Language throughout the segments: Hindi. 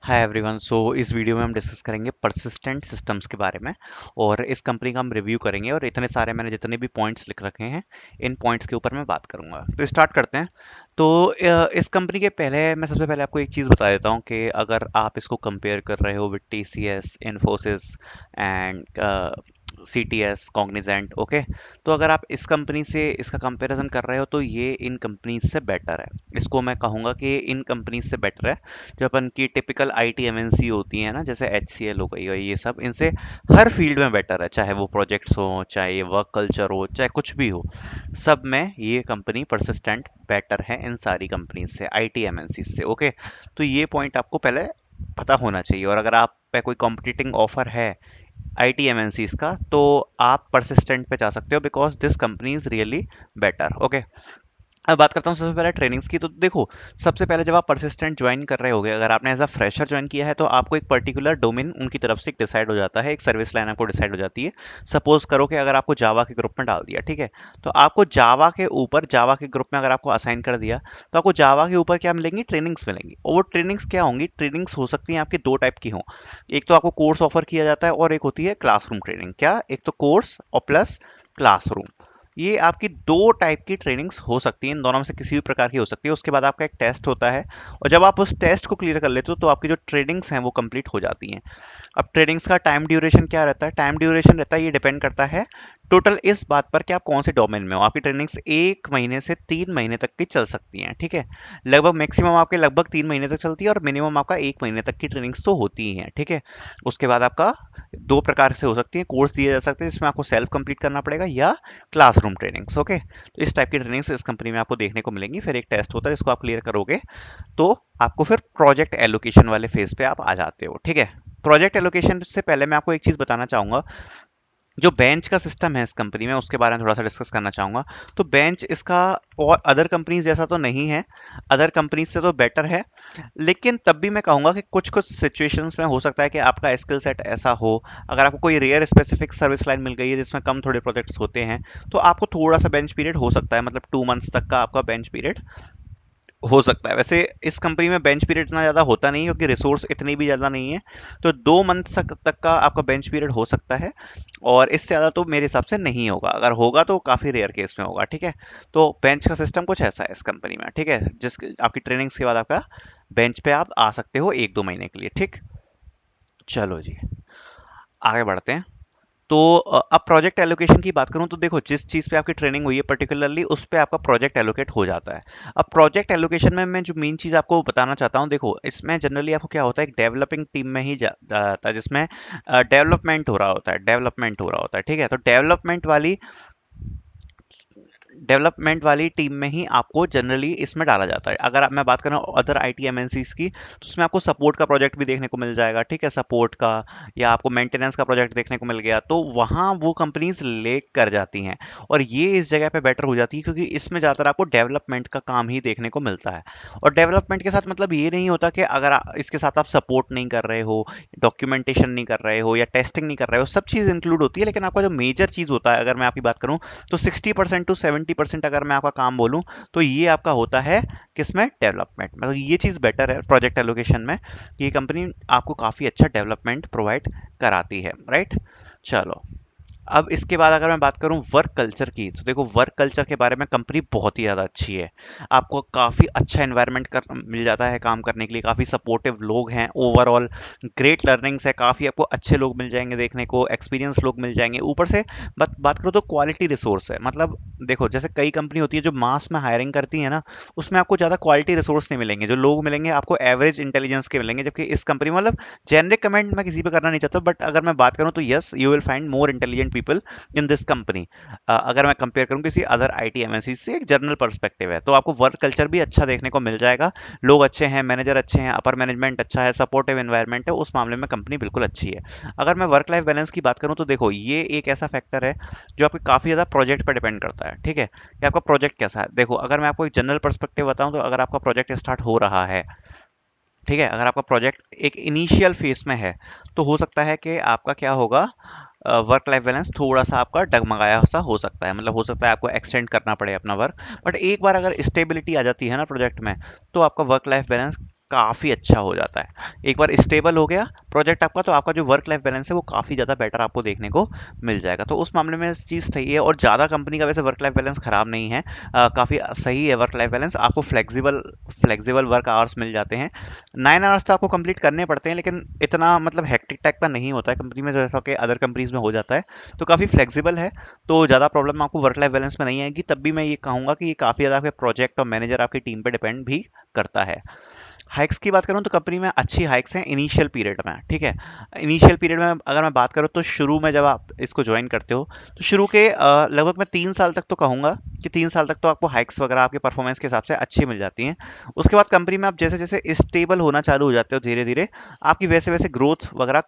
Hi everyone. सो इस वीडियो में हम डिस्कस करेंगे परसिस्टेंट सिस्टम्स के बारे में और इस कंपनी का हम रिव्यू करेंगे और इतने सारे मैंने जितने भी पॉइंट्स लिख रखे हैं इन पॉइंट्स के ऊपर मैं बात करूंगा। तो स्टार्ट करते हैं। तो इस कंपनी के पहले मैं सबसे पहले आपको एक चीज़ बता देता हूँ कि अगर आप इसको कंपेयर कर रहे हो with TCS, Infosys and CTS, Cognizant, okay, तो अगर आप इस कंपनी से इसका कंपैरिजन कर रहे हो तो ये इन कंपनीज से बेटर है। इसको मैं कहूँगा कि इन कंपनीज से बेटर है। जो अपन की टिपिकल आईटी एमएनसी होती है ना, जैसे एचसीएल हो गई, और ये सब इनसे हर फील्ड में बेटर है, चाहे वो प्रोजेक्ट्स हो, चाहे ये वर्क कल्चर हो, चाहे कुछ भी हो, सब में ये कंपनी परसिस्टेंट बेटर है इन सारी कंपनीज से, आईटी एमएनसी से। ओके, तो ये पॉइंट आपको पहले पता होना चाहिए। और अगर आप पे कोई कॉम्पिटिटिंग ऑफर है आईटी एमएनसीज का तो आप परसिस्टेंट पे जा सकते हो because this company is really better. Okay, अब बात करता हूँ सबसे पहले ट्रेनिंग्स की। तो देखो, सबसे पहले जब आप परसिस्टेंट ज्वाइन कर रहे होगे, अगर आपने एज अ फ्रेशर ज्वाइन किया है तो आपको एक पर्टिकुलर डोमेन उनकी तरफ से डिसाइड हो जाता है, एक सर्विस लाइन आपको डिसाइड हो जाती है। सपोज करो कि अगर आपको जावा के ग्रुप में डाल दिया, ठीक है, तो आपको जावा के ऊपर, जावा के ग्रुप में अगर आपको असाइन कर दिया तो आपको जावा के ऊपर क्या मिलेंगी, ट्रेनिंग्स मिलेंगी। और वो ट्रेनिंग्स क्या होंगी, ट्रेनिंग्स हो सकती हैं आपकी दो टाइप की हों। एक तो आपको कोर्स ऑफर किया जाता है और एक होती है क्लासरूम ट्रेनिंग। क्या, एक तो कोर्स और प्लस क्लासरूम। ये आपकी दो टाइप की ट्रेनिंग्स हो सकती हैं, इन दोनों में से किसी भी प्रकार की हो सकती है। उसके बाद आपका एक टेस्ट होता है और जब आप उस टेस्ट को क्लियर कर लेते हो तो आपकी जो ट्रेनिंग्स हैं वो कंप्लीट हो जाती हैं। अब ट्रेनिंग्स का टाइम ड्यूरेशन क्या रहता है, टाइम ड्यूरेशन रहता है, ये डिपेंड करता है टोटल इस बात पर कि आप कौन से डोमेन में हो। आपकी ट्रेनिंग्स 1 महीने से 3 महीने तक की चल सकती हैं, ठीक है। लगभग मैक्सिमम आपके लगभग 3 महीने तक चलती है और मिनिमम आपका 1 महीने तक की ट्रेनिंग्स तो होती ही हैं, ठीक है। उसके बाद आपका दो प्रकार से हो सकती है, कोर्स दिए जा सकते हैं जिसमें आपको सेल्फ कंप्लीट करना पड़ेगा, या क्लासरूम ट्रेनिंग्स। ओके, तो इस टाइप की ट्रेनिंग्स इस कंपनी में आपको देखने को मिलेंगी। फिर एक टेस्ट होता है जिसको आप क्लियर करोगे तो आपको फिर प्रोजेक्ट एलोकेशन वाले फेज पे आप आ जाते हो, ठीक है। प्रोजेक्ट एलोकेशन से पहले मैं आपको एक चीज बताना चाहूंगा, जो बेंच का सिस्टम है इस कंपनी में उसके बारे में थोड़ा सा डिस्कस करना चाहूंगा। तो बेंच इसका और अदर कंपनीज जैसा तो नहीं है, अदर कंपनीज से तो बेटर है, लेकिन तब भी मैं कहूंगा कि कुछ कुछ सिचुएशंस में हो सकता है कि आपका स्किल सेट ऐसा हो, अगर आपको कोई रेयर स्पेसिफिक सर्विस लाइन मिल गई है जिसमें कम थोड़े प्रोजेक्ट्स होते हैं, तो आपको थोड़ा सा बेंच पीरियड हो सकता है, मतलब 2 मंथ्स तक का आपका बेंच पीरियड हो सकता है। वैसे इस कंपनी में बेंच पीरियड इतना ज़्यादा होता नहीं है क्योंकि रिसोर्स इतनी भी ज़्यादा नहीं है, तो 2 मंथ तक का आपका बेंच पीरियड हो सकता है। और इससे ज़्यादा तो मेरे हिसाब से नहीं होगा, अगर होगा तो काफ़ी रेयर केस में होगा, ठीक है। तो बेंच का सिस्टम कुछ ऐसा है इस कंपनी में, ठीक है, जिस आपकी ट्रेनिंग्स के बाद आपका बेंच पे आप आ सकते हो 1-2 महीने के लिए, ठीक। चलो जी, आगे बढ़ते हैं। तो अब प्रोजेक्ट एलोकेशन की बात करूं तो देखो, जिस चीज़ पे आपकी ट्रेनिंग हुई है पर्टिकुलरली उस पे आपका प्रोजेक्ट एलोकेट हो जाता है। अब प्रोजेक्ट एलोकेशन में मैं जो मेन चीज़ आपको बताना चाहता हूं, देखो इसमें जनरली आपको क्या होता है, एक डेवलपिंग टीम में ही जाता है जिसमें डेवलपमेंट हो रहा होता है, डेवलपमेंट हो रहा होता है, ठीक है। तो डेवलपमेंट वाली टीम में ही आपको जनरली इसमें डाला जाता है। अगर मैं बात करूँ अदर आईटी एमएनसीज की, तो उसमें आपको सपोर्ट का प्रोजेक्ट भी देखने को मिल जाएगा, ठीक है, सपोर्ट का, या आपको मेंटेनेंस का प्रोजेक्ट देखने को मिल गया, तो वहाँ वो कंपनीज लेक कर जाती हैं। और ये इस जगह पे बेटर हो जाती है क्योंकि इसमें ज़्यादातर आपको डेवलपमेंट का काम ही देखने को मिलता है। और डेवलपमेंट के साथ मतलब ये नहीं होता कि अगर इसके साथ आप सपोर्ट नहीं कर रहे हो, डॉक्यूमेंटेशन नहीं कर रहे हो, या टेस्टिंग नहीं कर रहे हो, सब चीज़ इंक्लूड होती है, लेकिन आपका जो मेजर चीज़ होता है, अगर मैं आपकी बात करूँ, तो 60% टू 70% अगर मैं आपका काम बोलूं तो ये आपका होता है किसमें, डेवलपमेंट। मतलब ये चीज़ बेटर है प्रोजेक्ट एलोकेशन में, ये कंपनी आपको काफ़ी अच्छा डेवलपमेंट प्रोवाइड कराती है, राइट। चलो, अब इसके बाद अगर मैं बात करूं वर्क कल्चर की, तो देखो वर्क कल्चर के बारे में कंपनी बहुत ही ज़्यादा अच्छी है। आपको काफ़ी अच्छा एनवायरनमेंट मिल जाता है काम करने के लिए, काफ़ी सपोर्टिव लोग हैं, ओवरऑल ग्रेट लर्निंग्स है, काफ़ी आपको अच्छे लोग मिल जाएंगे देखने को, एक्सपीरियंस लोग मिल जाएंगे। ऊपर से बात करो तो क्वालिटी रिसोर्स है। मतलब देखो, जैसे कई कंपनी होती है जो मास में हायरिंग करती है ना, उसमें आपको ज़्यादा क्वालिटी रिसोर्स नहीं मिलेंगे, जो लोग मिलेंगे आपको एवरेज इंटेलिजेंस के मिलेंगे, जबकि इस कंपनी में, मतलब जेनरिक कमेंट मैं किसी पे करना नहीं चाहता, बट अगर मैं बात करूं तो yes, you will find more intelligent people in this company. अगर मैं कंपेयर करूं किसी अदर आईटी एमएनसी से, एक जनरल पर्सपेक्टिव है, तो आपको वर्क कल्चर भी अच्छा देखने को मिल जाएगा। लोग अच्छे हैं, मैनेजर अच्छे हैं, अपर मैनेजमेंट अच्छा है, सपोर्टिव एनवायरनमेंट है, उस मामले में कंपनी बिल्कुल अच्छी है। अगर मैं वर्क लाइफ बैलेंस की बात करूं तो देखो, ये एक ऐसा फैक्टर है जो आपके काफ़ी ज़्यादा प्रोजेक्ट पर डिपेंड करता है, ठीक है, कि आपका प्रोजेक्ट कैसा है। देखो, अगर मैं आपको एक जनरल पर्सपेक्टिव बताऊं तो अगर आपका प्रोजेक्ट स्टार्ट हो रहा है, ठीक है, अगर आपका प्रोजेक्ट एक इनिशियल फेज में है, तो हो सकता है कि आपका क्या होगा, वर्क लाइफ बैलेंस थोड़ा सा आपका डगमगाया सा हो सकता है, मतलब हो सकता है आपको एक्सटेंड करना पड़े अपना वर्क। बट एक बार अगर स्टेबिलिटी आ जाती है ना प्रोजेक्ट में, तो आपका वर्क लाइफ बैलेंस काफ़ी अच्छा हो जाता है। एक बार स्टेबल हो गया प्रोजेक्ट आपका, तो आपका जो वर्क लाइफ बैलेंस है वो काफ़ी ज़्यादा बेटर आपको देखने को मिल जाएगा। तो उस मामले में चीज़ सही है, और ज़्यादा कंपनी का वैसे वर्क लाइफ बैलेंस ख़राब नहीं है, काफ़ी सही है वर्क लाइफ बैलेंस। आपको फ्लेक्सिबल फ्लेक्सिबल वर्क आवर्स मिल जाते हैं। 9 आवर्स तो आपको कंप्लीट करने पड़ते हैं, लेकिन इतना मतलब हेक्टिक टाइप का नहीं होता है कंपनी में, जैसा कि अदर कंपनीज में हो जाता है। तो काफ़ी फ्लेक्सिबल है, तो ज़्यादा प्रॉब्लम आपको वर्क लाइफ बैलेंस में नहीं आएगी। तब भी मैं ये कहूँगा कि ये काफ़ी ज़्यादा आपके प्रोजेक्ट और मैनेजर आपकी टीम पे डिपेंड भी करता है। हाइक्स की बात करूँ तो कंपनी में अच्छी हाइक्स हैं इनिशियल पीरियड में, ठीक है। इनिशियल पीरियड में अगर मैं बात करूँ तो शुरू में जब आप इसको ज्वाइन करते हो, तो शुरू के लगभग मैं 3 साल तक तो कहूँगा कि 3 साल तक तो आपको हाइक्स वगैरह आपके परफॉर्मेंस के हिसाब से अच्छी मिल जाती हैं। उसके बाद कंपनी में आप जैसे जैसे स्टेबल होना चालू हो जाते हो धीरे धीरे, आपकी वैसे वैसे ग्रोथ वगैरह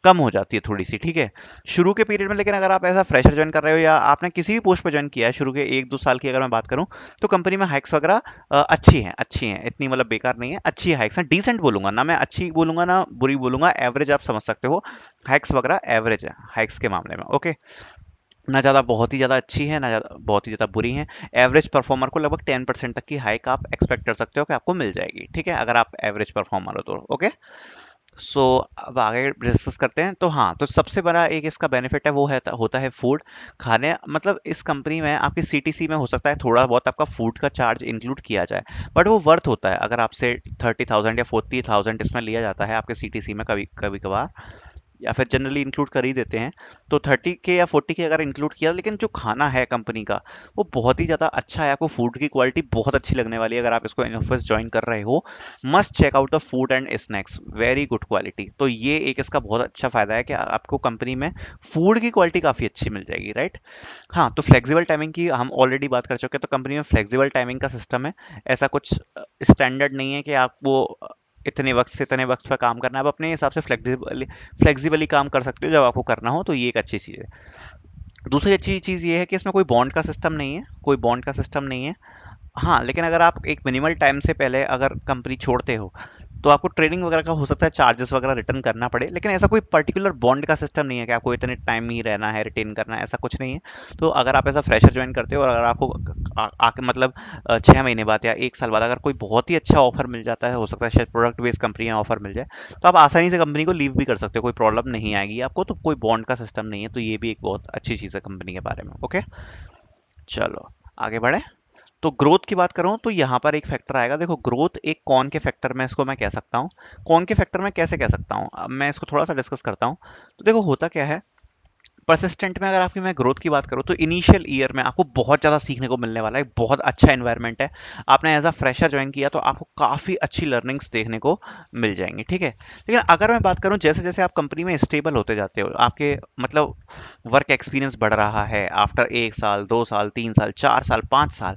कम हो जाती है थोड़ी सी, ठीक है, शुरू के पीरियड में। लेकिन अगर आप ऐसा फ्रेशर ज्वाइन कर रहे हो या आपने किसी भी पोस्ट पे ज्वाइन किया है शुरू के 1-2 साल की अगर मैं बात करूं, तो कंपनी में हाइक्स वगैरह अच्छी हैं, इतनी मतलब बेकार नहीं है, अच्छी हाइक्स हैं, डिसेंट बोलूंगा ना, मैं अच्छी बोलूंगा ना बुरी बोलूंगा, एवरेज आप समझ सकते हो। हाइक्स वगैरह एवरेज है हाइक्स के मामले में, ओके। ना ज़्यादा बहुत ही ज़्यादा अच्छी है, ना ज़्यादा बहुत ही ज़्यादा बुरी है। एवरेज परफॉर्मर को लगभग 10% तक की हाइक आप एक्सपेक्ट कर सकते हो कि आपको मिल जाएगी, ठीक है, अगर आप एवरेज परफॉर्मर हो तो, ओके। सो अब आगे डिस्कस करते हैं। तो हाँ, तो सबसे बड़ा एक इसका बेनिफिट है वो है होता है फूड। खाने मतलब इस कंपनी में आपकी सीटीसी में हो सकता है थोड़ा बहुत आपका फूड का चार्ज इंक्लूड किया जाए, बट वो वर्थ होता है। अगर आपसे 30,000 या 40,000 इसमें लिया जाता है आपके सीटीसी में कभी कभी कभार, या फिर जनरली इंक्लूड कर ही देते हैं, तो 30 के या 40 के अगर इंक्लूड किया, लेकिन जो खाना है कंपनी का वो बहुत ही ज़्यादा अच्छा है, आपको फूड की क्वालिटी बहुत अच्छी लगने वाली है अगर आप इसको इन ऑफिस ज्वाइन कर रहे हो। Must check out the food and snacks, very good quality. तो ये एक इसका बहुत अच्छा फायदा है कि आपको कंपनी में फूड की क्वालिटी काफ़ी अच्छी मिल जाएगी, राइट। हाँ, तो फ्लेक्सिबल टाइमिंग की हम ऑलरेडी बात कर चुके हैं, तो कंपनी में फ्लेक्सिबल टाइमिंग का सिस्टम है। ऐसा कुछ स्टैंडर्ड नहीं है कि आपको इतने वक्त से इतने वक्त पर काम करना है, आप अपने हिसाब से फ्लेक्सिबली काम कर सकते हो जब आपको करना हो, तो ये एक अच्छी चीज़ है। दूसरी अच्छी चीज़ ये है कि इसमें कोई बॉन्ड का सिस्टम नहीं है, कोई बॉन्ड का सिस्टम नहीं है। हाँ, लेकिन अगर आप एक मिनिमल टाइम से पहले अगर कंपनी छोड़ते हो, तो आपको ट्रेनिंग वगैरह का हो सकता है चार्जेस वगैरह रिटर्न करना पड़े, लेकिन ऐसा कोई पर्टिकुलर बॉन्ड का सिस्टम नहीं है कि आपको इतने टाइम ही रहना है, रिटेन करना है, ऐसा कुछ नहीं है। तो अगर आप ऐसा फ्रेशर ज्वाइन करते हो और अगर आपको आके मतलब 6 महीने बाद या 1 साल बाद अगर कोई बहुत ही अच्छा ऑफर मिल जाता है, हो सकता है शायद प्रोडक्ट बेस्ड कंपनी में ऑफर मिल जाए, तो आप आसानी से कंपनी को लीव भी कर सकते हो, कोई प्रॉब्लम नहीं आएगी आपको। तो कोई बॉन्ड का सिस्टम नहीं है, तो ये भी एक बहुत अच्छी चीज़ है कंपनी के बारे में, ओके। चलो आगे बढ़े। तो ग्रोथ की बात करूं तो यहाँ पर एक फैक्टर आएगा, देखो ग्रोथ एक कौन के फैक्टर में इसको मैं कह सकता हूँ, कौन के फैक्टर में कैसे कह सकता हूँ, अब मैं इसको थोड़ा सा डिस्कस करता हूँ। तो देखो होता क्या है, परसिस्टेंट में अगर आपकी मैं ग्रोथ की बात करूँ तो इनिशियल ईयर में आपको बहुत ज़्यादा सीखने को मिलने वाला है, बहुत अच्छा एनवायरनमेंट है। आपने एज अ फ्रेशर ज्वाइन किया तो आपको काफ़ी अच्छी लर्निंग्स देखने को मिल जाएंगी, ठीक है। लेकिन अगर मैं बात करूँ जैसे जैसे आप कंपनी में स्टेबल होते जाते हो, आपके मतलब वर्क एक्सपीरियंस बढ़ रहा है, आफ्टर 1 साल 2 साल 3 साल 4 साल 5 साल,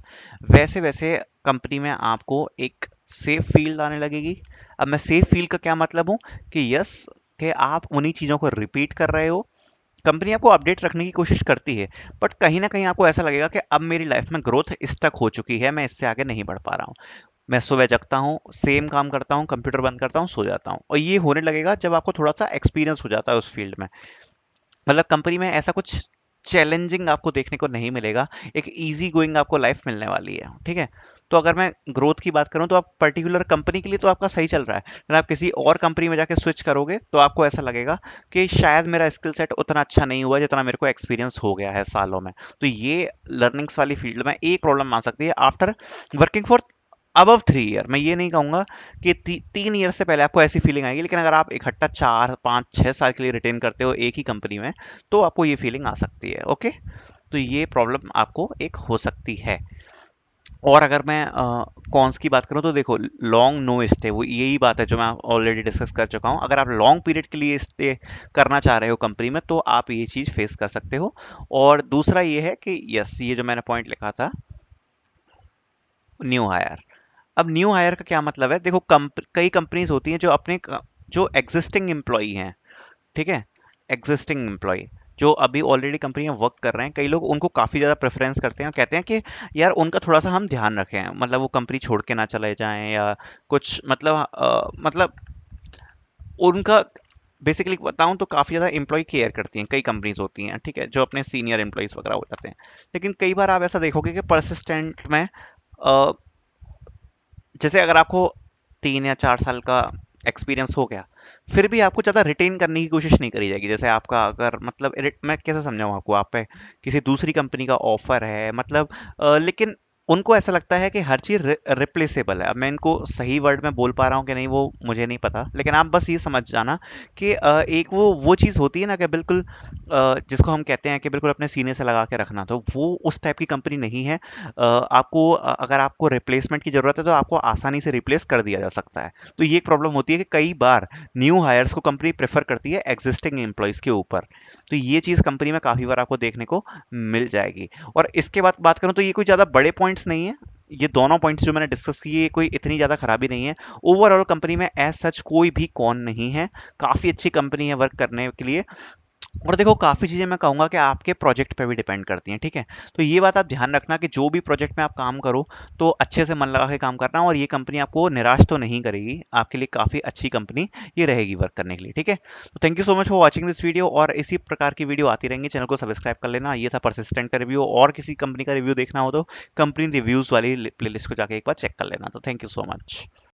वैसे वैसे कंपनी में आपको एक सेफ फील्ड आने लगेगी। अब मैं सेफ फील्ड का क्या मतलब हूँ कि यस, कि आप उन्हीं चीज़ों को रिपीट कर रहे हो, कंपनी आपको अपडेट रखने की कोशिश करती है, बट कहीं ना कहीं आपको ऐसा लगेगा कि अब मेरी लाइफ में ग्रोथ स्टक हो चुकी है, मैं इससे आगे नहीं बढ़ पा रहा हूँ। मैं सुबह जगता हूँ, सेम काम करता हूँ, कंप्यूटर बंद करता हूँ, सो जाता हूँ, और ये होने लगेगा जब आपको थोड़ा सा एक्सपीरियंस हो जाता है उस फील्ड में। मतलब कंपनी में ऐसा कुछ चैलेंजिंग आपको देखने को नहीं मिलेगा, एक इजी गोइंग आपको लाइफ मिलने वाली है, ठीक है। तो अगर मैं ग्रोथ की बात करूं तो आप पर्टिकुलर कंपनी के लिए तो आपका सही चल रहा है, लेकिन आप किसी और कंपनी में जाके स्विच करोगे तो आपको ऐसा लगेगा कि शायद मेरा स्किल सेट उतना अच्छा नहीं हुआ जितना मेरे को एक्सपीरियंस हो गया है सालों में। तो ये लर्निंग्स वाली फील्ड में एक प्रॉब्लम आ सकती है after working for above 3 year. मैं ये नहीं कहूंगा कि 3 ईयर से पहले आपको ऐसी फीलिंग आएगी, लेकिन अगर आप इकट्ठा 4 5 6 साल के लिए रिटेन करते हो एक ही कंपनी में, तो आपको ये फीलिंग आ सकती है, ओके। तो ये प्रॉब्लम आपको एक हो सकती है। और अगर मैं कॉन्स की बात करूं तो देखो, लॉन्ग नो स्टे, वो यही बात है जो मैं ऑलरेडी डिस्कस कर चुका हूं। अगर आप लॉन्ग पीरियड के लिए स्टे करना चाह रहे हो कंपनी में, तो आप ये चीज़ फेस कर सकते हो। और दूसरा ये है कि यस, ये जो मैंने पॉइंट लिखा था, न्यू हायर। अब न्यू हायर का क्या मतलब है, देखो कई कंपनीज होती हैं जो अपने जो एग्जिस्टिंग एम्प्लॉई हैं, ठीक है, एग्जिस्टिंग एम्प्लॉय जो अभी ऑलरेडी कंपनी में वर्क कर रहे हैं, कई लोग उनको काफ़ी ज़्यादा प्रेफरेंस करते हैं और कहते हैं कि यार उनका थोड़ा सा हम ध्यान रखें, मतलब वो कंपनी छोड़ के ना चले जाएं या कुछ, मतलब मतलब उनका बेसिकली बताऊं तो काफ़ी ज़्यादा एम्प्लॉय केयर करती हैं, कई कंपनीज होती हैं, ठीक है, जो अपने सीनियर एम्प्लॉयज़ वगैरह हो जाते हैं। लेकिन कई बार आप ऐसा देखोगे कि परसिस्टेंट में जैसे अगर आपको 3 या 4 साल का एक्सपीरियंस हो गया, फिर भी आपको ज़्यादा रिटेन करने की कोशिश नहीं करी जाएगी। जैसे आपका अगर मतलब मैं कैसे समझाऊँ आपको, आप पे किसी दूसरी कंपनी का ऑफर है, मतलब लेकिन उनको ऐसा लगता है कि हर चीज़ रिप्लेसेबल है। अब मैं इनको सही वर्ड में बोल पा रहा हूँ कि नहीं वो मुझे नहीं पता, लेकिन आप बस ये समझ जाना कि एक वो चीज़ होती है ना कि बिल्कुल जिसको हम कहते हैं कि बिल्कुल अपने सीने से लगा के रखना, तो वो उस टाइप की कंपनी नहीं है। आपको अगर आपको रिप्लेसमेंट की ज़रूरत है तो आपको आसानी से रिप्लेस कर दिया जा सकता है। तो ये एक प्रॉब्लम होती है कि कई बार न्यू हायर्स को कंपनी प्रेफर करती है एग्जिस्टिंग एम्प्लॉयज़ के ऊपर। तो ये चीज़ कंपनी में काफ़ी बार आपको देखने को मिल जाएगी। और इसके बाद बात करूँ तो ये कोई ज़्यादा बड़े पॉइंट्स नहीं है। ये दोनों पॉइंट्स जो मैंने डिस्कस किए, ये कोई इतनी ज़्यादा खराबी नहीं है। ओवरऑल कंपनी में एज सच कोई भी कौन नहीं है। काफ़ी अच्छी कंपनी है वर्क करने के लिए। और देखो काफ़ी चीज़ें मैं कहूँगा कि आपके प्रोजेक्ट पे भी डिपेंड करती हैं, ठीक है? तो ये बात आप ध्यान रखना कि जो भी प्रोजेक्ट में आप काम करो, तो अच्छे से मन लगा के काम करना, और ये कंपनी आपको निराश तो नहीं करेगी। आपके लिए काफ़ी अच्छी कंपनी ये रहेगी वर्क करने के लिए, ठीक है? तो thank you so much for watching this video, और इसी प्रकार की वीडियो आती रहेंगी। चैनल को सब्सक्राइब कर लेना। ये था परसिस्टेंट का रिव्यू, और किसी कंपनी का रिव्यू देखना हो तो कंपनी रिव्यूज़ वाली प्लेलिस्ट को जाके एक बार चेक कर लेना। तो थैंक यू सो मच।